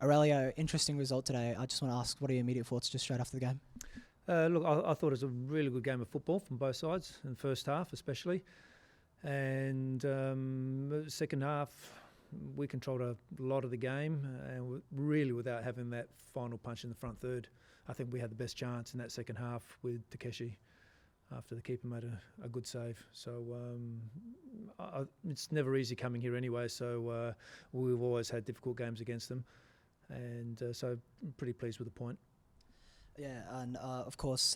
Aurelio, interesting result today. I just want to ask, what are your immediate thoughts just straight after the game? Look, I thought it was a really good game of football from both sides, in the first half especially. And second half, we controlled a lot of the game, and really without having that final punch in the front third. I think we had the best chance in that second half with Takeshi after the keeper made a good save. So it's never easy coming here anyway, so we've always had difficult games against them. And so I'm pretty pleased with the point. Yeah, and of course,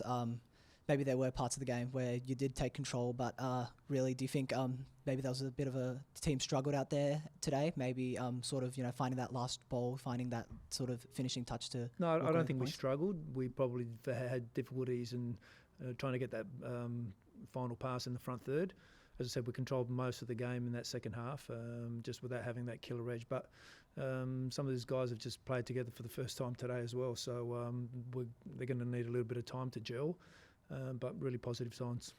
maybe there were parts of the game where you did take control, but really, do you think maybe there was a bit of a team struggled out there today? Maybe sort of, finding that last ball, finding that sort of finishing touch to... No, I don't think we struggled. We probably had difficulties in trying to get that final pass in the front third. As I said, we controlled most of the game in that second half, just without having that killer edge. But some of these guys have just played together for the first time today as well, so they're going to need a little bit of time to gel, but really positive signs.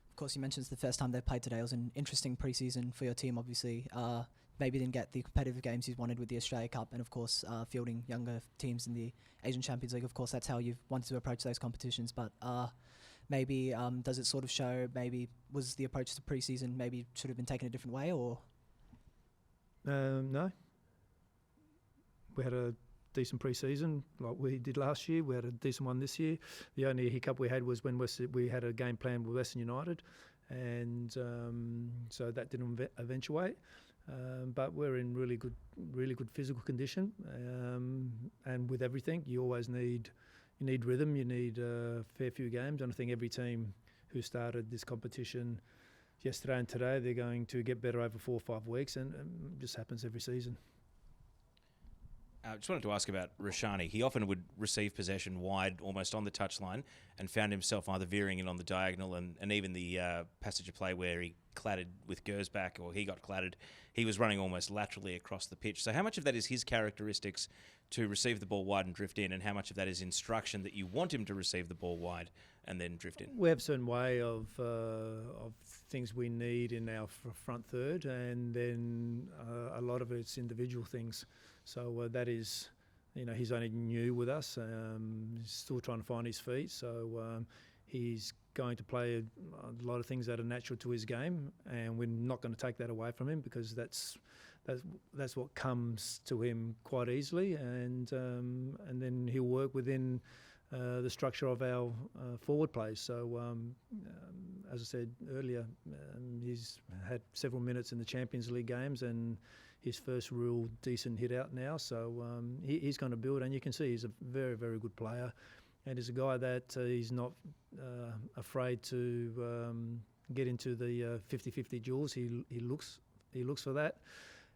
Of course, you mentioned it's the first time they played today. It was an interesting pre-season for your team, obviously. Maybe didn't get the competitive games you wanted with the Australia Cup and, of course, fielding younger teams in the Asian Champions League. Of course, that's how you've wanted to approach those competitions, but... maybe does it sort of show, maybe was the approach to pre-season maybe should have been taken a different way, or? No. We had a decent pre-season like we did last year. We had a decent one this year. The only hiccup we had was when we had a game plan with Western United, and so that didn't eventuate. But we're in really good physical condition, and with everything, you always need rhythm, you need a fair few games, and I think every team who started this competition yesterday and today, they're going to get better over 4 or 5 weeks, and it just happens every season. I just wanted to ask about Rashani. He often would receive possession wide, almost on the touchline, and found himself either veering in on the diagonal, and even the passage of play where he clattered with Gersbach, or he got clattered, he was running almost laterally across the pitch. So how much of that is his characteristics to receive the ball wide and drift in, and how much of that is instruction that you want him to receive the ball wide and then drift in? We have a certain way of things we need in our front third, and then a lot of it's individual things. So that is, he's only new with us. He's still trying to find his feet. So he's going to play a lot of things that are natural to his game, and we're not going to take that away from him, because that's what comes to him quite easily, and then he'll work within the structure of our forward plays. So as I said earlier, he's had several minutes in the Champions League games, and his first real decent hit out now. So he's going to build, and you can see he's a very, very good player. And he's a guy that he's not afraid to get into the 50-50 duels. He looks for that.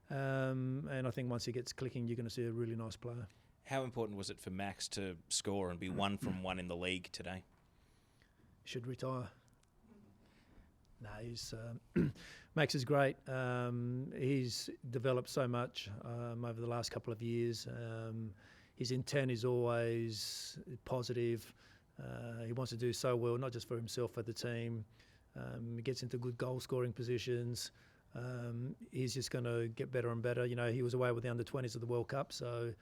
And I think once he gets clicking, you're going to see a really nice player. How important was it for Max to score and be 1 from 1 in the league today? Should retire. No, Max is great. He's developed so much over the last couple of years. His intent is always positive. He wants to do so well, not just for himself, for the team. He gets into good goal-scoring positions. He's just going to get better and better. He was away with the under-20s of the World Cup, so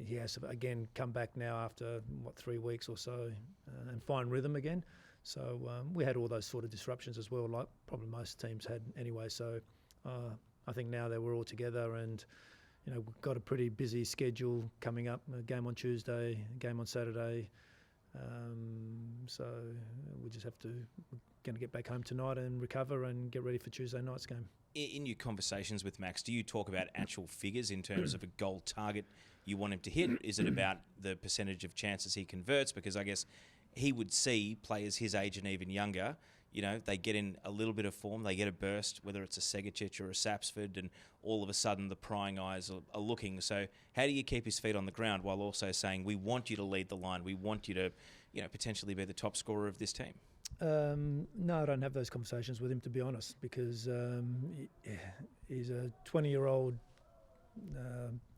he has to, again, come back now after, 3 weeks or so and find rhythm again. So we had all those sort of disruptions as well, like probably most teams had anyway. So I think now that we're all together, and we've got a pretty busy schedule coming up, a game on Tuesday, a game on Saturday. So we just we're going to get back home tonight and recover and get ready for Tuesday night's game. In your conversations with Max, do you talk about actual figures in terms of a goal target you want him to hit? Is it about the percentage of chances he converts? Because I guess he would see players his age and even younger, they get in a little bit of form, they get a burst, whether it's a Segicic or a Sapsford, and all of a sudden the prying eyes are looking. So how do you keep his feet on the ground while also saying, we want you to lead the line, we want you to potentially be the top scorer of this team? No, I don't have those conversations with him, to be honest, because he's a 20-year-old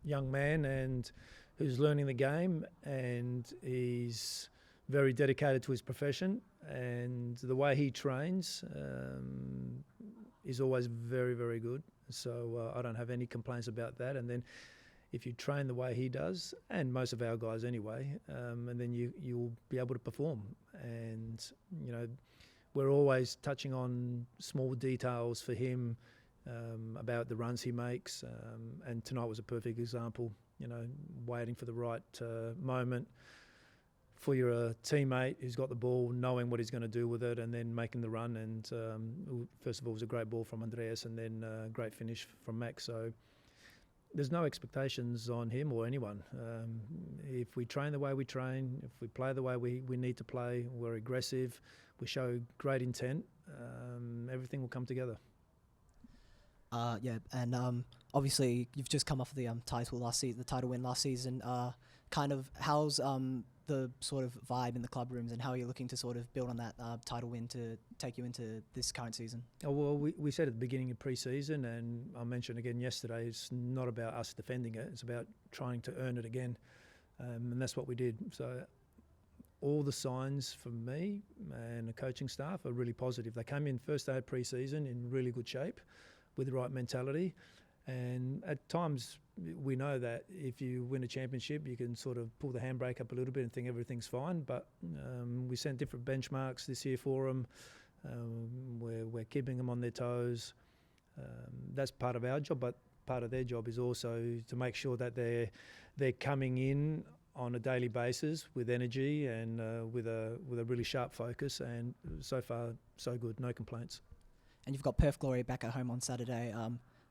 young man and who's learning the game, and he's very dedicated to his profession, and the way he trains is always very, very good. So I don't have any complaints about that. And then if you train the way he does, and most of our guys anyway, and then you'll be able to perform. And we're always touching on small details for him about the runs he makes, and tonight was a perfect example. Waiting for the right moment for your teammate who's got the ball, knowing what he's going to do with it, and then making the run. And first of all, it was a great ball from Andreas, and then a great finish from Max. So there's no expectations on him or anyone. If we train the way we train, if we play the way we need to play, we're aggressive, we show great intent, everything will come together. And obviously you've just come off the title win last season. Kind of how's the sort of vibe in the club rooms, and how are you looking to sort of build on that title win to take you into this current season? Oh, well, we said at the beginning of pre-season, and I mentioned again yesterday, it's not about us defending it, it's about trying to earn it again, and that's what we did. So all the signs from me and the coaching staff are really positive. They came in first day of pre-season in really good shape with the right mentality, and at times we know that if you win a championship you can sort of pull the handbrake up a little bit and think everything's fine, but we set different benchmarks this year for them. We're keeping them on their toes. That's part of our job, but part of their job is also to make sure that they're coming in on a daily basis with energy and with a really sharp focus, and so far so good, no complaints. And you've got Perth Glory back at home on Saturday.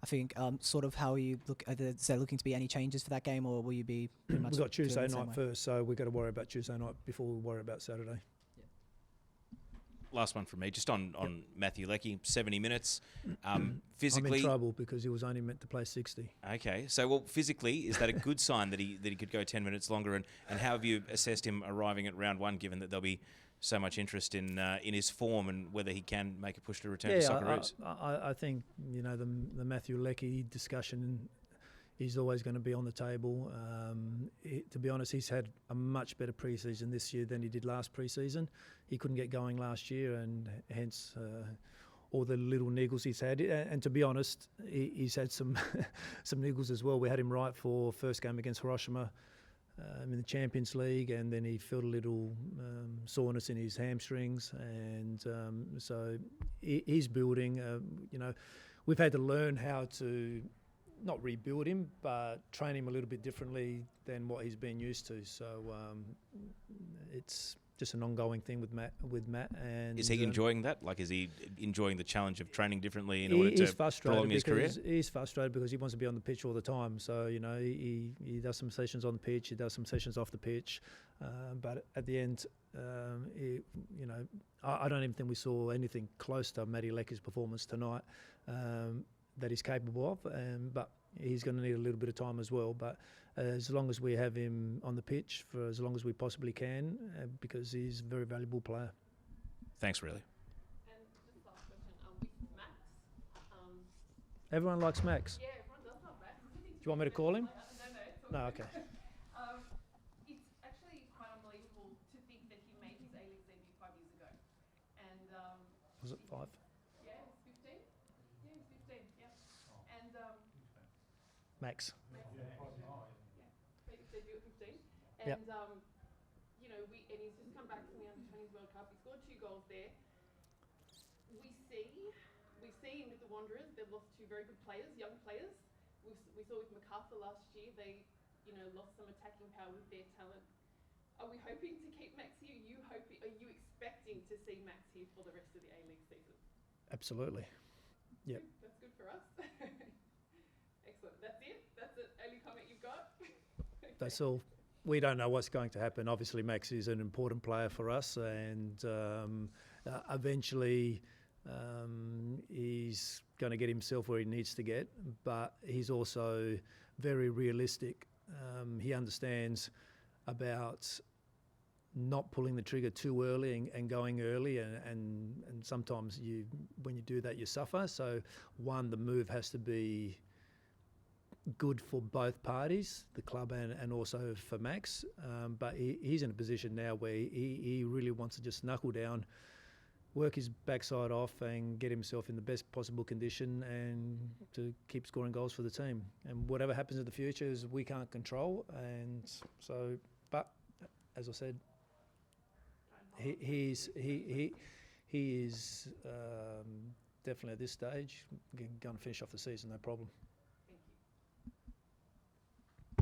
I think sort of how you look, is there looking to be any changes for that game, or will you be pretty much... We've got Tuesday night first, so we've got to worry about Tuesday night before we worry about Saturday. Yeah. Last one from me, just on Mathew Leckie, 70 minutes. Physically... I'm in trouble because he was only meant to play 60. Okay, so physically, is that a good sign that he could go 10 minutes longer? And how have you assessed him arriving at round one, given that there'll be so much interest in his form and whether he can make a push to return to Socceroos? I think the Mathew Leckie discussion is always going to be on the table. To be honest, he's had a much better pre-season this year than he did last pre-season. He couldn't get going last year, and hence all the little niggles he's had. And to be honest, he's had some some niggles as well. We had him right for first game against Hiroshima in the Champions League, and then he felt a little soreness in his hamstrings, and so he's building. We've had to learn how to not rebuild him, but train him a little bit differently than what he's been used to. So it's just an ongoing thing with Matt. And is he enjoying that? Like, is he enjoying the challenge of training differently in order to prolong his career? He's frustrated because he wants to be on the pitch all the time. So he does some sessions on the pitch, he does some sessions off the pitch, but at the end, I don't even think we saw anything close to Mathew Leckie's performance tonight that he's capable of. But he's going to need a little bit of time as well. But as long as we have him on the pitch for as long as we possibly can, because he's a very valuable player. Thanks, really. And just last question, with Max. Everyone likes Max. Yeah, everyone does love Max. Do you want me to call him? No, okay. It's actually quite unbelievable to think that he made his A-League debut 5 years ago. And Was it 5? Yeah, it was 15. Yeah, it was 15. Yeah. And Max. Debut at 15. And Yep. And he's just come back from the Under-20s World Cup. He scored 2 goals there. We've seen with the Wanderers, they've lost 2 very good players, young players. We saw with MacArthur last year, they lost some attacking power with their talent. Are we hoping to keep Max here? Are you expecting to see Max here for the rest of the A-League season? Absolutely. Yep. That's good for us. Excellent. That's it? That's the only comment you've got? Okay. That's all. We don't know what's going to happen. Obviously, Max is an important player for us, and eventually he's going to get himself where he needs to get, but he's also very realistic. He understands about not pulling the trigger too early and going early, and sometimes when you do that you suffer. So the move has to be good for both parties, the club and also for Max, but he's in a position now where he really wants to just knuckle down, work his backside off and get himself in the best possible condition and to keep scoring goals for the team. And whatever happens in the future is we can't control. And so, but as I said, he is definitely at this stage going to finish off the season, no problem.